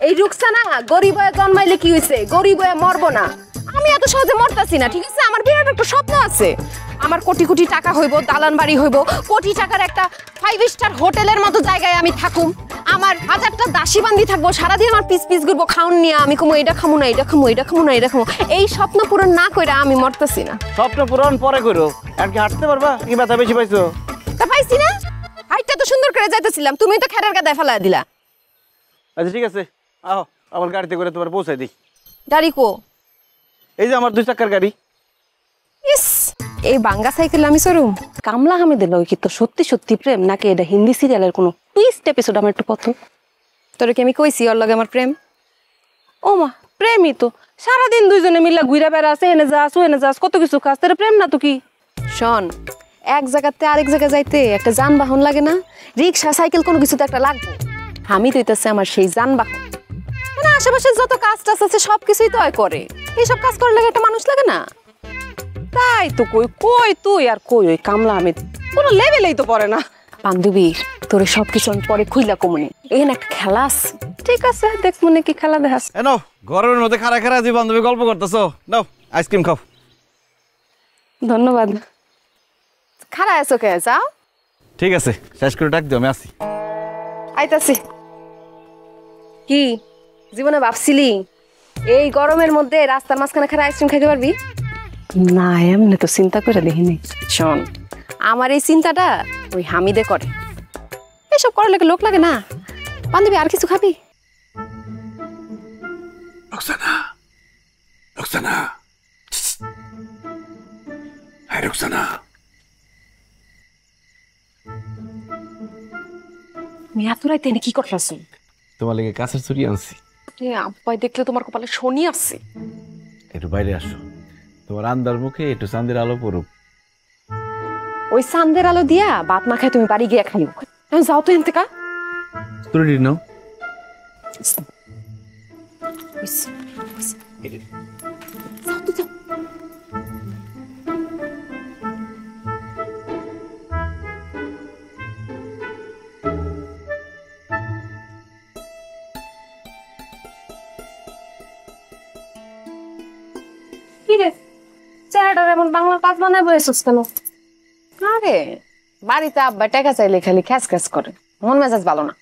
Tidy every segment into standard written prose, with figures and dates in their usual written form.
এই রুকসানা গরিব হয়ে জন্মাইলে কি হইছে, গরিব হয়ে মরবো না। আমি এত সহজে মরতাছি না, ঠিক আছে? আমার বিরাট একটা স্বপ্ন আছে। আমার কোটি কোটি টাকা হইব, দালান বাড়ি হইব, কোটি টাকার একটা 5 স্টার হোটেলের মতো জায়গায় আমি থাকুম। আমার 1000টা দাসী বান্দি থাকবো, সারাদিন আমার পিস পিস ঘুরবো খাউন নিয়ে। আমি কমো এটা খামু না, এটা খামু, এটা খামু না, এটা খামু। এই স্বপ্ন পূরণ না কইরা আমি মরতাছি না। স্বপ্ন পূরণ পরে করো, আর কি হাঁটতে পারবা? কি ব্যথা বেশি পাইছো? তা পাইছি না, হাইটটা তো সুন্দর করে যাইতেছিলাম, তুমি তো খেরের গাদায় ফেলা দিলা। আচ্ছা ঠিক আছে, আহ আমার গাড়িতে করে তোমার পৌঁছাই দিই। গাড়ি কো? এই যে আমার 2 চাকার গাড়ি। ইস, এই বাঙ্গা সাইকেল আমি চড়ুম? কামলা হামিদের লগে কি তোর সত্যি সত্যি প্রেম, নাকি এটা হিন্দি সিরিয়ালের কোনো টুইস্ট এপিসোড? আমার একটু পথ। তোরে কি আমি কইছি ওর লগে আমার প্রেম? ও মা, প্রেমই তো। সারাদিন দুইজনে মিল্লা ঘুরা বেড়া আছে, এনে যাস ওনে যাস, কত কিছু খাস। তোর প্রেম না তো কি? শোন, এক জায়গাতে আরেক জায়গায় যাইতে একটা যানবাহন লাগে না? রিক্সা সাইকেল কোনো কিছু তো একটা লাগবে। আমি তো ইতাছে আমার সেই যানবাহন। মানে আশেপাশে যত কাজ টাজ আছে সব কিছুই তো করে। এইসব কাজ করার লাগে একটা মানুষ লাগে না? তাই তো কই কই তুই আর কই ওই কামলা হামিদ কোনো লেভেলেই তো পড়ে না। বান্ধবীর তোরে সবকিছু আমি পরে খুইলা কমনে। এখানে একটা খেলা আছে। ঠিক আছে, দেখ মনে কি খেলা দেখাস। এ নাও, গরমের মধ্যে খাড়া খাড়া যে বান্ধবী গল্প করতেছো, নাও আইসক্রিম খাও। ধন্যবাদ। খারা আছো কে? যাও। ঠিক আছে, শেষ করে ডাক দিও, আমি আসি। আইতাছি। কি জীবনে ভাবছিলি এই গরমের মধ্যে রাস্তার মাঝখানে খারা আইসক্রিম খাইতে পারবি? না, এমনি তো চিন্তা করে দেখিনি। শোন, আমার এই চিন্তাটা ওই হামিদে করে। এসব করার লাগে লোক লাগে না। বান্ধবী আর কিছু খাবি? রোকসানা, রোকসানা, হ্যাঁ রোকসানা। তুমি এত রাইতে এনে কি করতেছো? তোমার লেগে কাছের চুরি আনছি। আব্বাই দেখলে তোমার কপালে শনি আছে। একটু বাইরে আসো, তোমার আন্দার মুখে একটু চাঁদের আলো পড়ুক। ওই চাঁদের আলো দিয়া ভাত না খাই তুমি বাড়ি গিয়ে খাইও। যাও তো এন থেকে। তুই নাও। চেহারাটার এমন বাংলা কাজ বানায় বসেছিস কেন? আরে বাড়িতে আব্বা টাকা চাইলে খালি খ্যাস খ্যাস করে, মন মেজাজ ভালো না।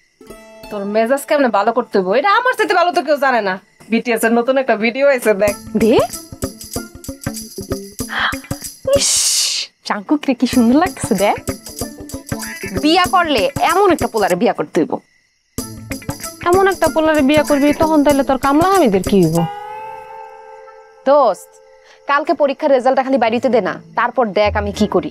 তোর মেজাজ কেমনে ভালো করতে হইব এটা আমার সাথে ভালো তো কেউ জানে না। বিটিএস এর নতুন একটা ভিডিও আছে, দেখ। দে। ইস, চাঙ্কুক রে কি সুন্দর লাগছে। দেখ, বিয়া করলে এমন একটা পোলারে বিয়া করতে হইব। এমন একটা পোলারে বিয়ে করবি, তখন তাইলে তোর কামলা হামিদের কি হইব? দোস্ত, কালকে পরীক্ষার রেজাল্টটা খালি বাড়িতে দে না, তারপর দেখ আমি কি করি।